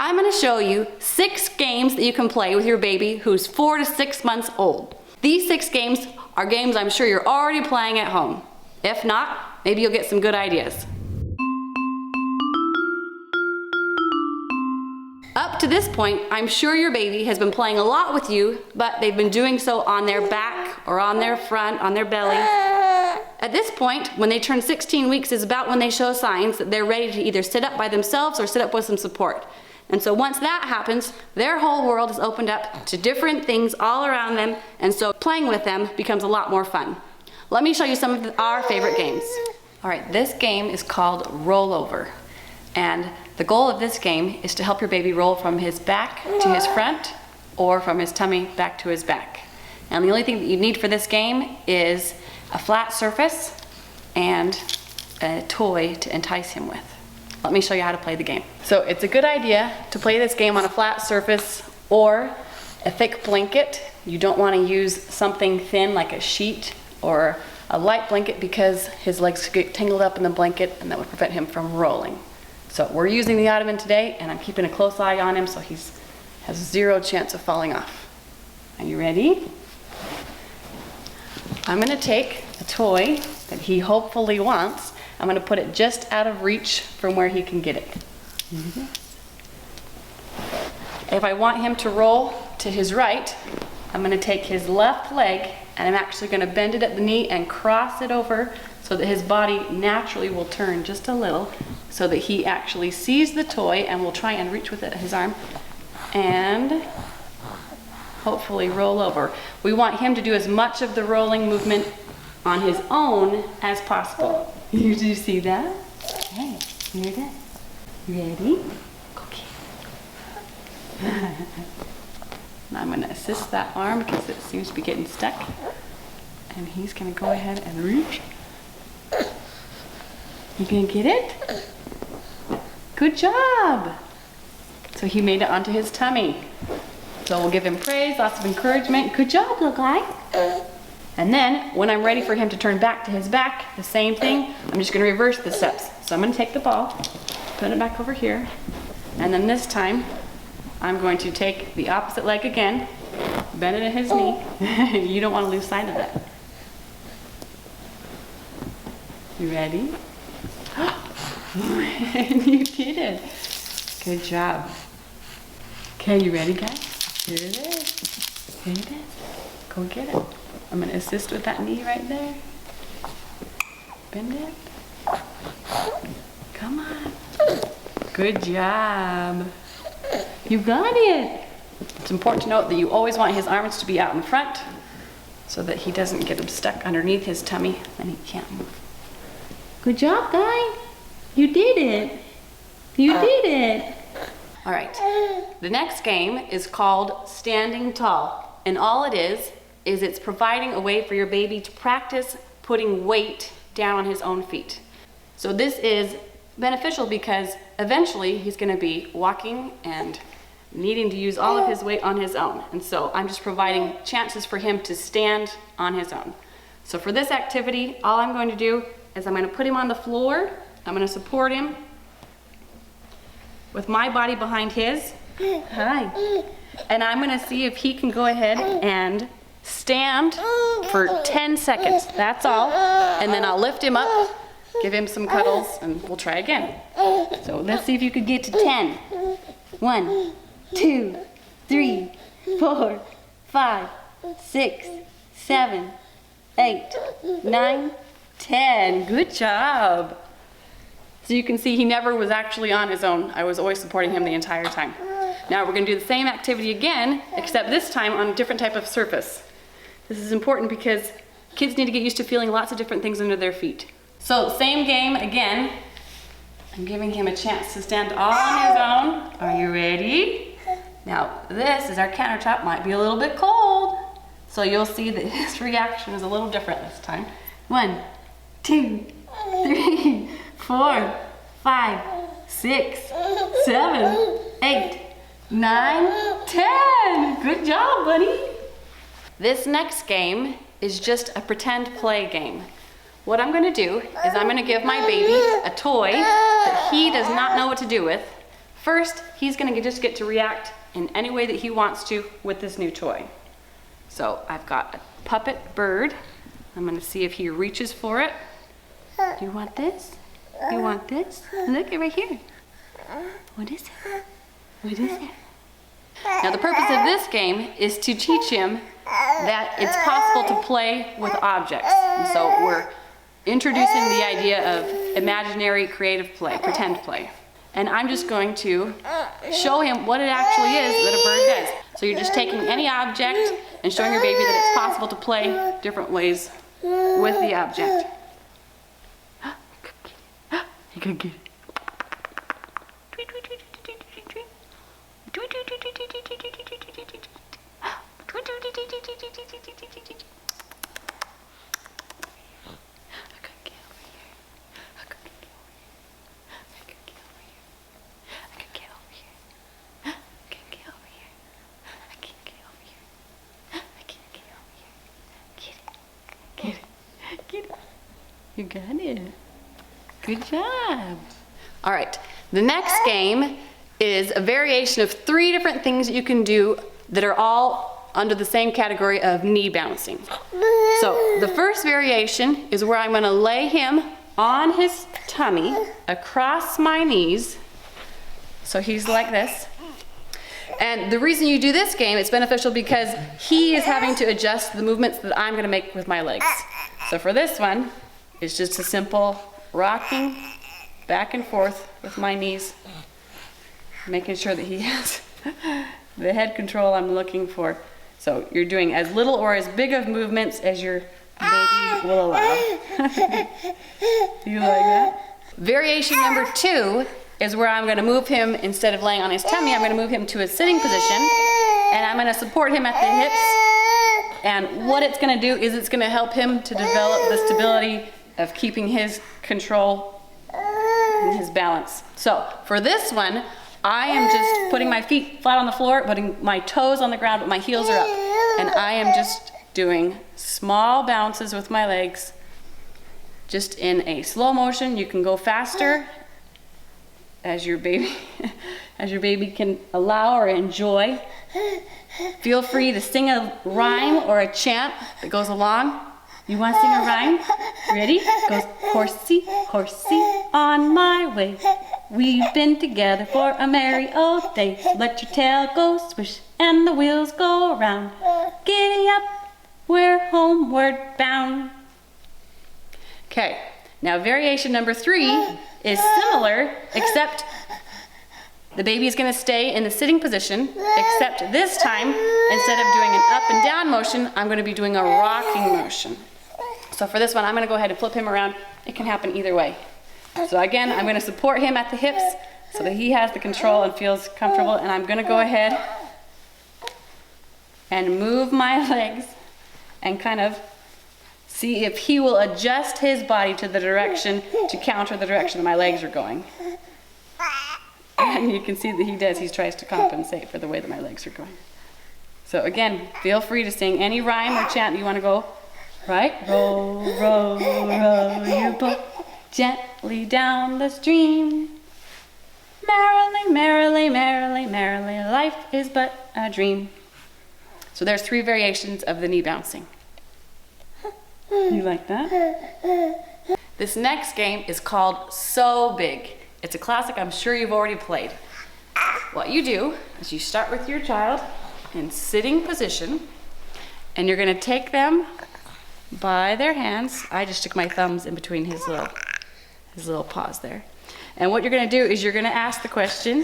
I'm gonna show you 6 games that you can play with your baby who's 4 to 6 months old. These 6 games are games I'm sure you're already playing at home. If not, maybe you'll get some good ideas. Up to this point, I'm sure your baby has been playing a lot with you, but they've been doing so on their back or on their front, on their belly. At this point, when they turn 16 weeks is about when they show signs that they're ready to either sit up by themselves or sit up with some support. And so once that happens, their whole world is opened up to different things all around them, and so playing with them becomes a lot more fun. Let me show you some of our favorite games. All right, this game is called Rollover. And the goal of this game is to help your baby roll from his back to his front or from his tummy back to his back. And the only thing that you need for this game is a flat surface and a toy to entice him with. Let me show you how to play the game. So it's a good idea to play this game on a flat surface or a thick blanket. You don't want to use something thin like a sheet or a light blanket because his legs get tangled up in the blanket and that would prevent him from rolling. So we're using the ottoman today and I'm keeping a close eye on him so he has 0 chance of falling off. Are you ready? I'm going to take a toy that he hopefully wants. I'm going to put it just out of reach from where he can get it. If I want him to roll to his right, I'm going to take his left leg and I'm actually going to bend it at the knee and cross it over so that his body naturally will turn just a little so that he actually sees the toy and will try and reach with it his arm and hopefully roll over. We want him to do as much of the rolling movement on his own as possible. Do you see that? Okay, you're good. Ready? Okay. I'm going to assist that arm because it seems to be getting stuck. And he's going to go ahead and reach. You going to get it? Good job! So he made it onto his tummy. So we'll give him praise, lots of encouragement. Good job, little guy. And then, when I'm ready for him to turn back to his back, the same thing, I'm just gonna reverse the steps. So I'm gonna take the ball, put it back over here, and then this time, I'm going to take the opposite leg again, bend it at his knee. You don't wanna lose sight of that. You ready? You did it. Good job. Okay, you ready, guys? Here it is. Here it is. Go get it. I'm going to assist with that knee right there. Bend it. Come on. Good job. You got it. It's important to note that you always want his arms to be out in front so that he doesn't get them stuck underneath his tummy and he can't move. Good job, guy. You did it. You did it. All right. The next game is called Standing Tall. And all it is it's providing a way for your baby to practice putting weight down on his own feet. So this is beneficial because eventually he's going to be walking and needing to use all of his weight on his own. And so I'm just providing chances for him to stand on his own. So for this activity, all I'm going to do is I'm going to put him on the floor. I'm going to support him with my body behind his. Hi. And I'm going to see if he can go ahead and stand for 10 seconds. That's all. And then I'll lift him up, give him some cuddles, and we'll try again. So let's see if you could get to 10. 1, 2, 3, 4, 5, 6, 7, 8, 9, 10. Good job. So you can see he never was actually on his own. I was always supporting him the entire time. Now we're going to do the same activity again, except this time on a different type of surface. This is important because kids need to get used to feeling lots of different things under their feet. So same game again. I'm giving him a chance to stand all on his own. Are you ready? Now this is our countertop, might be a little bit cold. So you'll see that his reaction is a little different this time. 1, 2, 3, 4, 5, 6, 7, 8, 9, 10. Good job, buddy. This next game is just a pretend play game. What I'm going to do is I'm going to give my baby a toy that he does not know what to do with First, he's gonna just get to react in any way that he wants to with this new toy. So I've got a puppet bird. I'm gonna see if he reaches for it. Do you want this? You want this? Look, right here. What is it? What is it? Now the purpose of this game is to teach him that it's possible to play with objects. And so we're introducing the idea of imaginary creative play, pretend play. And I'm just going to show him what it actually is that a bird does. So you're just taking any object and showing your baby that it's possible to play different ways with the object. You can get it. You got it. Good job. All right, the next game is a variation of 3 different things that you can do that are all under the same category of knee bouncing. So the first variation is where I'm gonna lay him on his tummy across my knees. So he's like this. And the reason you do this game, it's beneficial because he is having to adjust the movements that I'm gonna make with my legs. So for this one, it's just a simple rocking back and forth with my knees, making sure that he has the head control I'm looking for. So you're doing as little or as big of movements as your baby will allow. You like that? Variation number 2 is where I'm gonna move him, instead of laying on his tummy, I'm gonna move him to a sitting position, and I'm gonna support him at the hips. And what it's gonna do is it's gonna help him to develop the stability of keeping his control and his balance. So for this one, I am just putting my feet flat on the floor, putting my toes on the ground, but my heels are up. And I am just doing small bounces with my legs, just in a slow motion. You can go faster as your baby can allow or enjoy. Feel free to sing a rhyme or a chant that goes along. You want to sing a rhyme? Ready? Goes, horsey, horsey, on my way. We've been together for a merry old day. Let your tail go swish and the wheels go round. Giddy up, we're homeward bound. Okay, now variation number 3 is similar, except the baby is going to stay in the sitting position, except this time, instead of doing an up and down motion, I'm going to be doing a rocking motion. So for this one, I'm going to go ahead and flip him around. It can happen either way. So again, I'm going to support him at the hips so that he has the control and feels comfortable, and I'm going to go ahead and move my legs and kind of see if he will adjust his body to the direction to counter the direction that my legs are going. And you can see that he does. He tries to compensate for the way that my legs are going. So again, feel free to sing any rhyme or chant you want to go. Right? Row, row, row your boat gently down the stream. Merrily, merrily, merrily, merrily, life is but a dream. So there's 3 variations of the knee bouncing. You like that? This next game is called So Big. It's a classic I'm sure you've already played. What you do is you start with your child in sitting position, and you're going to take them by their hands. I just stick my thumbs in between his little paws there. And what you're going to do is you're going to ask the question,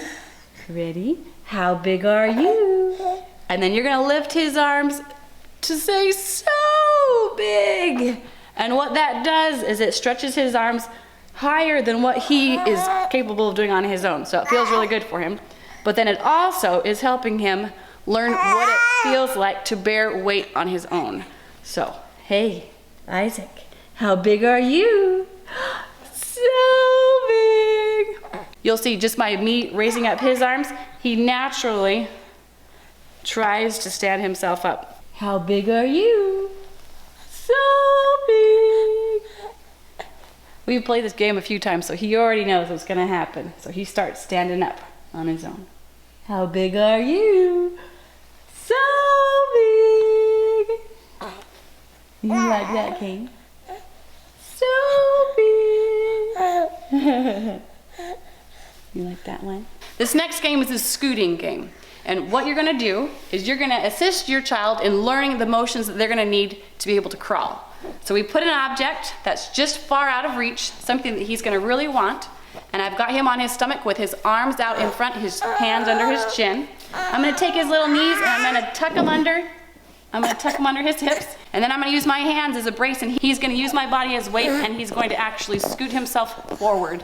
ready? How big are you? And then you're going to lift his arms to say so big. And what that does is it stretches his arms higher than what he is capable of doing on his own. So it feels really good for him. But then it also is helping him learn what it feels like to bear weight on his own. So, hey, Isaac, how big are you? So big. You'll see just by me raising up his arms, he naturally tries to stand himself up. How big are you? So big. We've played this game a few times, so he already knows what's gonna happen. So he starts standing up. on his own. How big are you? So big. You like that, King? So big. You like that one? This next game is a scooting game. And what you're gonna do is you're gonna assist your child in learning the motions that they're gonna need to be able to crawl. So we put an object that's just far out of reach, something that he's gonna really want. And I've got him on his stomach with his arms out in front, his hands under his chin. I'm gonna take his little knees and I'm gonna tuck them under. I'm gonna tuck him under his hips. And then I'm gonna use my hands as a brace and he's gonna use my body as weight and he's going to actually scoot himself forward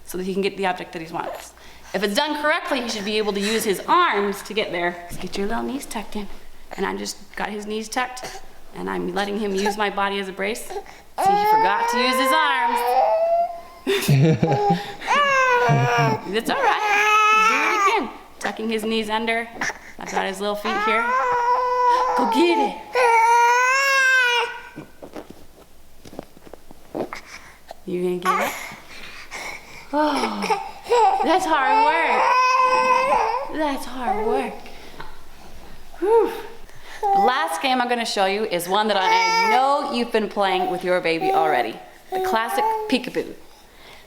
so that he can get the object that he wants. If it's done correctly, he should be able to use his arms to get there. Let's get your little knees tucked in. And I just got his knees tucked and I'm letting him use my body as a brace. See, he forgot to use his arms. It's all right. Do it again. Tucking his knees under. I've got his little feet here. Go get it. You gonna get it? Oh, that's hard work. That's hard work. Whew. The last game I'm gonna show you is one that I know you've been playing with your baby already. The classic Peekaboo.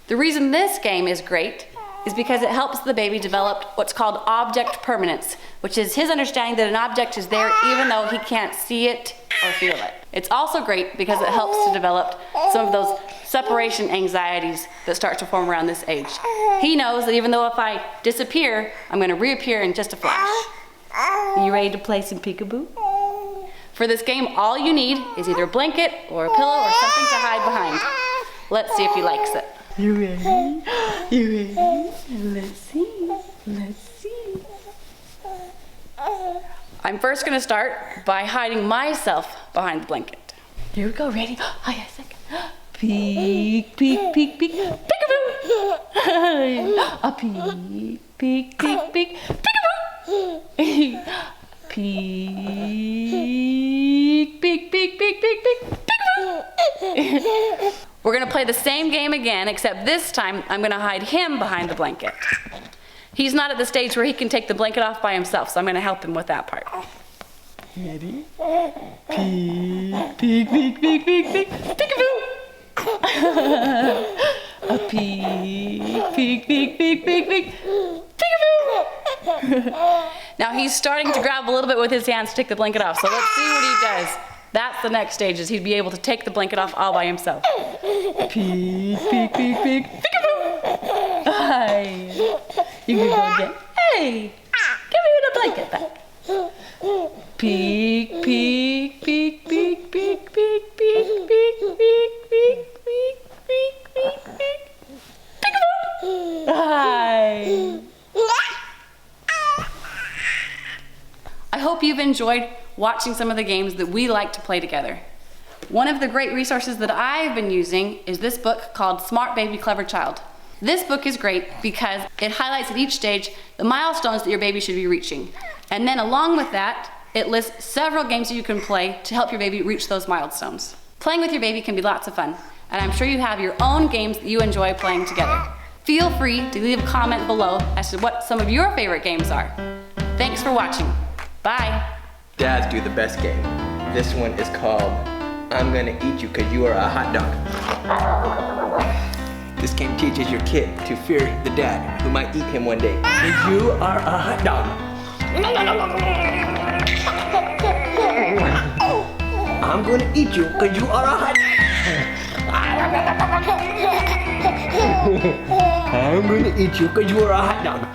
The reason this game is great is because it helps the baby develop what's called object permanence, which is his understanding that an object is there even though he can't see it or feel it. It's also great because it helps to develop some of those separation anxieties that start to form around this age. He knows that even though if I disappear, I'm going to reappear in just a flash. Are you ready to play some Peekaboo? For this game, all you need is either a blanket or a pillow or something to hide behind. Let's see if he likes it. You ready? You ready? Let's see. Let's see. I'm first going to start by hiding myself behind the blanket. Here we go. Ready? Hi, a second. Peek, peek, peek, peek. Peekaboo! A peek, peek, peek, peek. Peekaboo! Peek, peek, peek, peek, peek, peek. Peekaboo! We're gonna play the same game again, except this time I'm gonna hide him behind the blanket. He's not at the stage where he can take the blanket off by himself, so I'm gonna help him with that part. Ready? Peek, peek, peek, peek, peek, peek. Peekaboo! A peek, peek, peek, peek, peek, peek. Peekaboo! Now he's starting to grab a little bit with his hands to take the blanket off, so let's see what he does. That's the next stage, is he'd be able to take the blanket off all by himself. Peek, peek, peek, peek. Peekaboo! Hi. You can go again. Hey! Give me the blanket back. Peek, peek, peek, peek, peek, peek, peek, peek, peek, peek, peek, peek, peek, peek. Peekaboo! Hi. I hope you've enjoyed watching some of the games that we like to play together. One of the great resources that I've been using is this book called Smart Baby Clever Child. This book is great because it highlights at each stage the milestones that your baby should be reaching. And then along with that, it lists several games that you can play to help your baby reach those milestones. Playing with your baby can be lots of fun, and I'm sure you have your own games that you enjoy playing together. Feel free to leave a comment below as to what some of your favorite games are. Thanks for watching. Bye. Dads do the best game. This one is called I'm Gonna Eat You Cause You Are a Hot Dog. This game teaches your kid to fear the dad who might eat him one day. Cause you are a hot dog. I'm gonna eat you cause you are a hot dog. I'm gonna eat you cause you are a hot dog.